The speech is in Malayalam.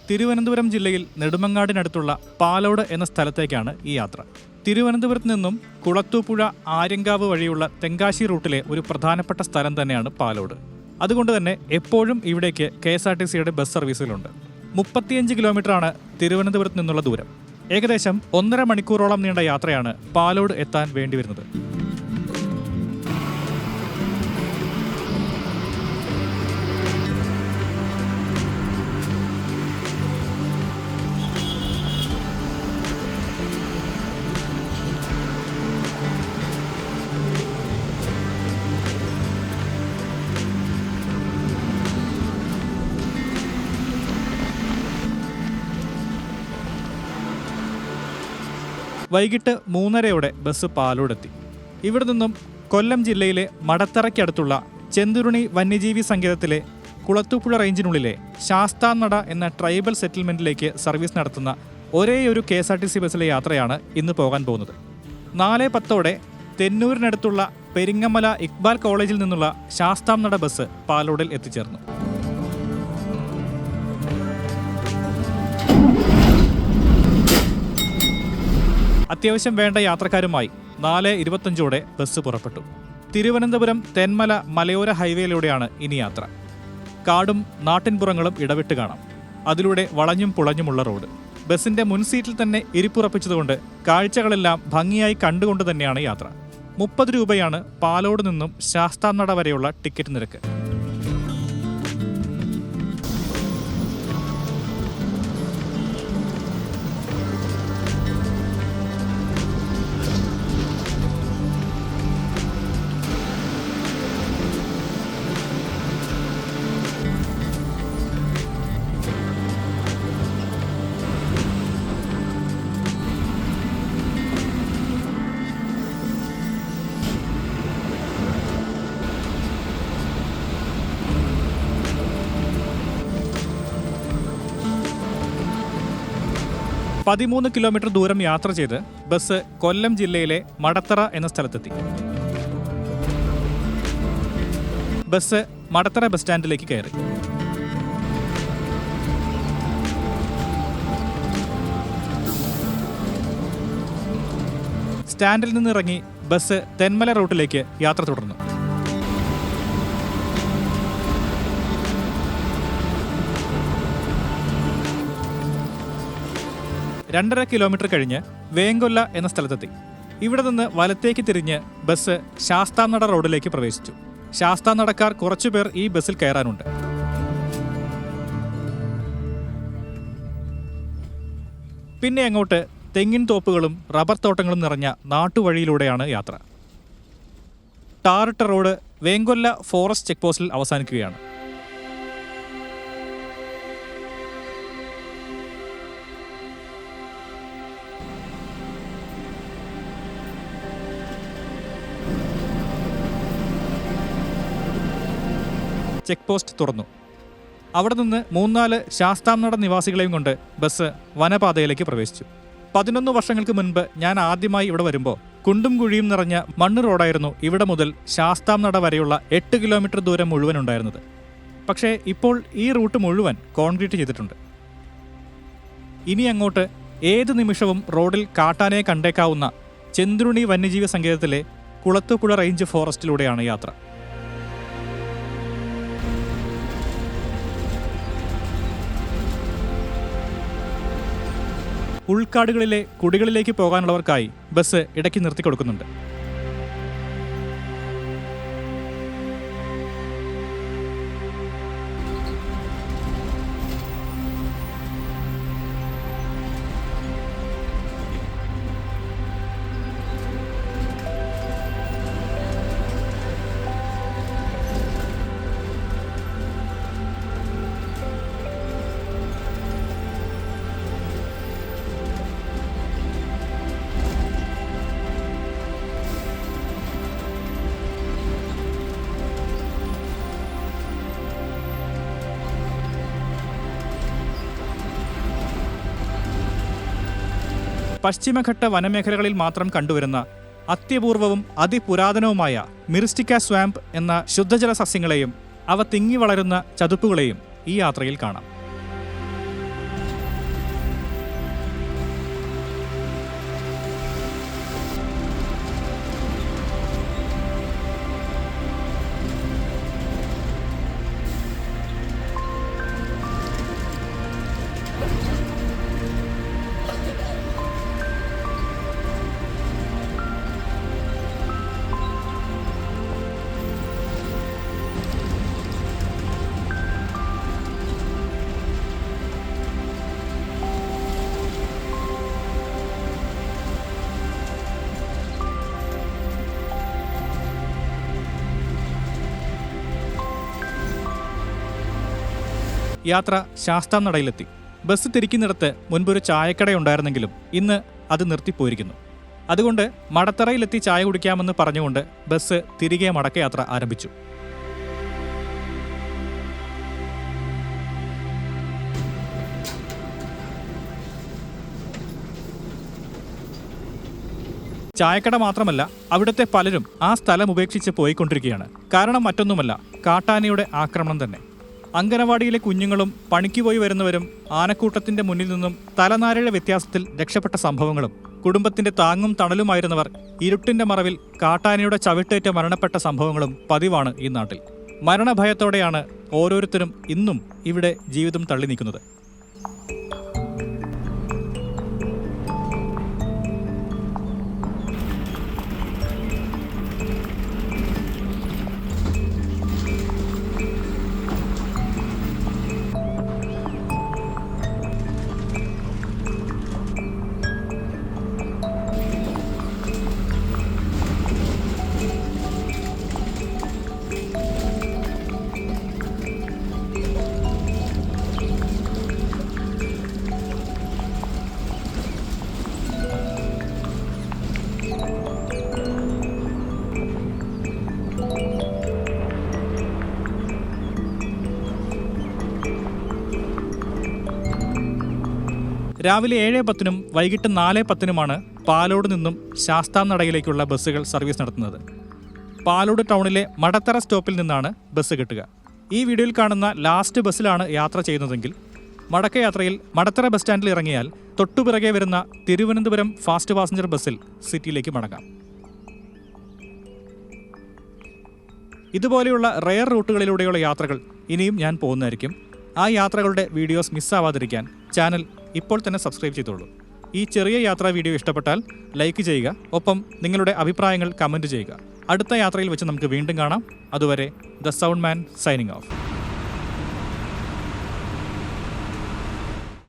തിരുവനന്തപുരം ജില്ലയിൽ നെടുമങ്ങാടിനടുത്തുള്ള പാലോട് എന്ന സ്ഥലത്തേക്കാണ് ഈ യാത്ര. തിരുവനന്തപുരത്ത് നിന്നും കുളത്തൂപ്പുഴ ആര്യങ്കാവ് വഴിയുള്ള തെങ്കാശി റൂട്ടിലെ ഒരു പ്രധാനപ്പെട്ട സ്ഥലം തന്നെയാണ് പാലോട്. അതുകൊണ്ട് തന്നെ എപ്പോഴും ഇവിടേക്ക് KSRTCയുടെ ബസ് സർവീസുകളുണ്ട്. 35 കിലോമീറ്ററാണ് തിരുവനന്തപുരത്ത് നിന്നുള്ള ദൂരം. ഏകദേശം 1.5 മണിക്കൂറോളം നീണ്ട യാത്രയാണ് പാലോട് എത്താൻ വേണ്ടിവരുന്നത്. വൈകിട്ട് 3:30 ബസ് പാലോടെത്തി. ഇവിടെ നിന്നും കൊല്ലം ജില്ലയിലെ മടത്തറയ്ക്കടുത്തുള്ള ചെന്തുരുണി വന്യജീവി സങ്കേതത്തിലെ കുളത്തൂപ്പുഴ റേഞ്ചിനുള്ളിലെ ശാസ്താംനട എന്ന ട്രൈബൽ സെറ്റിൽമെന്റിലേക്ക് സർവീസ് നടത്തുന്ന ഒരേയൊരു KSRTC ബസ്സിലെ യാത്രയാണ് ഇന്ന് പോകാൻ പോകുന്നത്. 4:10 തെന്നൂരിനടുത്തുള്ള പെരിങ്ങമല ഇക്ബാൽ കോളേജിൽ നിന്നുള്ള ശാസ്താംനട ബസ് പാലോടിൽ എത്തിച്ചേർന്നു. അത്യാവശ്യം വേണ്ട യാത്രക്കാരുമായി 4:25 ബസ് പുറപ്പെട്ടു. തിരുവനന്തപുരം തെന്മല മലയോര ഹൈവേയിലൂടെയാണ് ഇനി യാത്ര. കാടും നാട്ടിൻപുറങ്ങളും ഇടവിട്ട് കാണാം. അതിലൂടെ വളഞ്ഞും പുളഞ്ഞുമുള്ള റോഡ്. ബസിന്റെ മുൻ സീറ്റിൽ തന്നെ ഇരിപ്പുറപ്പിച്ചതുകൊണ്ട് കാഴ്ചകളെല്ലാം ഭംഗിയായി കണ്ടുകൊണ്ട് തന്നെയാണ് യാത്ര. 30 രൂപയാണ് പാലോട് നിന്നും ശാസ്താംനട വരെയുള്ള ടിക്കറ്റ് നിരക്ക്. $13 കിലോമീറ്റർ ദൂരം യാത്ര ചെയ്ത് ബസ് കൊല്ലം ജില്ലയിലെ മടത്തറ എന്ന സ്ഥലത്തെത്തി. ബസ് മടത്തറ ബസ് സ്റ്റാൻഡിലേക്ക് കയറി. സ്റ്റാൻഡിൽ നിന്നിറങ്ങി ബസ് തെന്മല റൂട്ടിലേക്ക് യാത്ര തുടർന്നു. രണ്ടര കിലോമീറ്റർ കഴിഞ്ഞ് വേങ്കൊല്ല എന്ന സ്ഥലത്തെത്തി. ഇവിടെ നിന്ന് വലത്തേക്ക് തിരിഞ്ഞ് ബസ് ശാസ്താംനട റോഡിലേക്ക് പ്രവേശിച്ചു. ശാസ്താംനടക്കാർ കുറച്ചുപേർ ഈ ബസ്സിൽ കയറാനുണ്ട്. പിന്നെ അങ്ങോട്ട് തെങ്ങിൻ തോപ്പുകളും റബ്ബർ തോട്ടങ്ങളും നിറഞ്ഞ നാട്ടുവഴിയിലൂടെയാണ് യാത്ര. ടാറിട്ട റോഡ് വേങ്കൊല്ല ഫോറസ്റ്റ് ചെക്ക് പോസ്റ്റിൽ അവസാനിക്കുകയാണ്. ചെക്ക് പോസ്റ്റ് തുറന്നു. അവിടെ നിന്ന് 3-4 ശാസ്താംനട നിവാസികളെയും കൊണ്ട് ബസ് വനപാതയിലേക്ക് പ്രവേശിച്ചു. 11 വർഷങ്ങൾക്ക് മുൻപ് ഞാൻ ആദ്യമായി ഇവിടെ വരുമ്പോൾ കുണ്ടും കുഴിയും നിറഞ്ഞ മണ്ണ് റോഡായിരുന്നു ഇവിടെ മുതൽ ശാസ്താംനട വരെയുള്ള 8 കിലോമീറ്റർ ദൂരം മുഴുവൻ ഉണ്ടായിരുന്നത്. പക്ഷേ ഇപ്പോൾ ഈ റൂട്ട് മുഴുവൻ കോൺക്രീറ്റ് ചെയ്തിട്ടുണ്ട്. ഇനി അങ്ങോട്ട് ഏത് നിമിഷവും റോഡിൽ കാട്ടാനയെ കണ്ടേക്കാവുന്ന ചെന്തുരുണി വന്യജീവി സങ്കേതത്തിലെ കുളത്തൂപ്പുഴ റേഞ്ച് ഫോറസ്റ്റിലൂടെയാണ് യാത്ര. ഉൾക്കാടുകളിലെ കുടികളിലേക്ക് പോകാനുള്ളവർക്കായി ബസ് ഇടയ്ക്ക് നിർത്തിക്കൊടുക്കുന്നുണ്ട്. പശ്ചിമഘട്ട വനമേഖലകളിൽ മാത്രം കണ്ടുവരുന്ന അത്യപൂർവവും അതിപുരാതനവുമായ മിറിസ്റ്റിക്ക സ്വാമ്പ് എന്ന ശുദ്ധജല സസ്യങ്ങളെയും അവ തിങ്ങി വളരുന്ന ചതുപ്പുകളെയും ഈ യാത്രയിൽ കാണാം. യാത്ര ശാസ്താംനടയിലെത്തി. ബസ് തിരിക്കുന്നിടത്ത് മുൻപൊരു ചായക്കടയുണ്ടായിരുന്നെങ്കിലും ഇന്ന് അത് നിർത്തിപ്പോയിരിക്കുന്നു. അതുകൊണ്ട് മടത്തറയിലെത്തി ചായ കുടിക്കാമെന്ന് പറഞ്ഞുകൊണ്ട് ബസ് തിരികെ മടക്കയാത്ര ആരംഭിച്ചു. ചായക്കട മാത്രമല്ല, അവിടുത്തെ പലരും ആ സ്ഥലം ഉപേക്ഷിച്ച് പോയിക്കൊണ്ടിരിക്കുകയാണ്. കാരണം മറ്റൊന്നുമല്ല, കാട്ടാനയുടെ ആക്രമണം തന്നെ. അങ്കനവാടിയിലെ കുഞ്ഞുങ്ങളും പണിക്ക് പോയി വരുന്നവരും ആനക്കൂട്ടത്തിന്റെ മുന്നിൽ നിന്നും തലനാരിഴ വ്യത്യാസത്തിൽ രക്ഷപ്പെട്ട സംഭവങ്ങളും, കുടുംബത്തിന്റെ താങ്ങും തണലുമായിരുന്നവർ ഇരുട്ടിന്റെ മറവിൽ കാട്ടാനയുടെ ചവിട്ടേറ്റ് മരണപ്പെട്ട സംഭവങ്ങളും പതിവാണ് ഈ നാട്ടിൽ. മരണഭയത്തോടെയാണ് ഓരോരുത്തരും ഇന്നും ഇവിടെ ജീവിതം തള്ളി നീക്കുന്നത്. രാവിലെ 7:10 വൈകിട്ട് 4:10 പാലോട് നിന്നും ശാസ്താംനടയിലേക്കുള്ള ബസ്സുകൾ സർവീസ് നടത്തുന്നത്. പാലോട് ടൗണിലെ മടത്തറ സ്റ്റോപ്പിൽ നിന്നാണ് ബസ് കിട്ടുക. ഈ വീഡിയോയിൽ കാണുന്ന ലാസ്റ്റ് ബസ്സിലാണ് യാത്ര ചെയ്യുന്നതെങ്കിൽ മടക്കയാത്രയിൽ മടത്തറ ബസ് സ്റ്റാൻഡിൽ ഇറങ്ങിയാൽ തൊട്ടുപിറകെ വരുന്ന തിരുവനന്തപുരം ഫാസ്റ്റ് പാസഞ്ചർ ബസ്സിൽ സിറ്റിയിലേക്ക് മടങ്ങാം. ഇതുപോലെയുള്ള റെയർ റൂട്ടുകളിലൂടെയുള്ള യാത്രകൾ ഇനിയും ഞാൻ പോകുന്നതായിരിക്കും. ആ യാത്രകളുടെ വീഡിയോസ് മിസ്സാവാതിരിക്കാൻ ചാനൽ ഇപ്പോൾ തന്നെ സബ്സ്ക്രൈബ് ചെയ്തോളൂ. ഈ ചെറിയ യാത്രാ വീഡിയോ ഇഷ്ടപ്പെട്ടാൽ ലൈക്ക് ചെയ്യുക. ഒപ്പം നിങ്ങളുടെ അഭിപ്രായങ്ങൾ കമൻറ്റ് ചെയ്യുക. അടുത്ത യാത്രയിൽ വെച്ച് നമുക്ക് വീണ്ടും കാണാം. അതുവരെ the sound man signing off.